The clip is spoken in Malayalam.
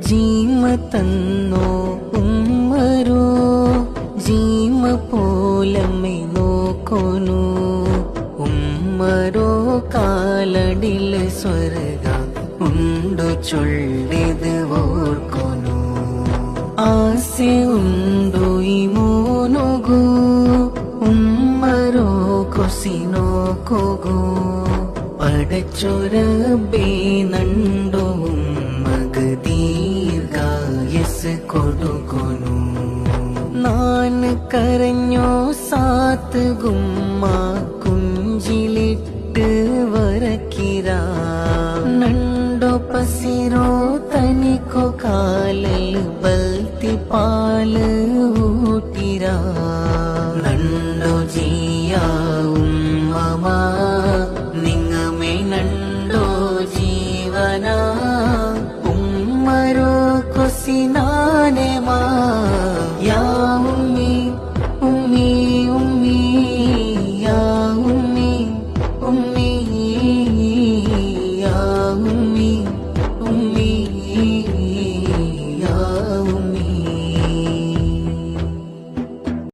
ജീമ തന്നോ ഉമ്മരോ ജീമ പോലമ്മെ നോക്കൊനു ഉമ്മരോ കാലടിൽ സ്വർഗ ഉണ്ടു ചൊല്ലിത് ഓർക്കൊനു ആസെ ഉണ്ടു ഈ മോനുഗു ഉമ്മരോ കൊസിനോ കൊഗു പടച്ചൊരബേ നണ്ടു ഉമ്മഗ് ദീർഘായസ് കൊടുകൊനു നാൻ കരഞ്ഞോ സാത്ത് ഗുമ്മ കുഞ്ചിലിട്ട് വരക്കിര നണ്ടോ പസിരോ തനിക്കോ കാലൽ ബൽ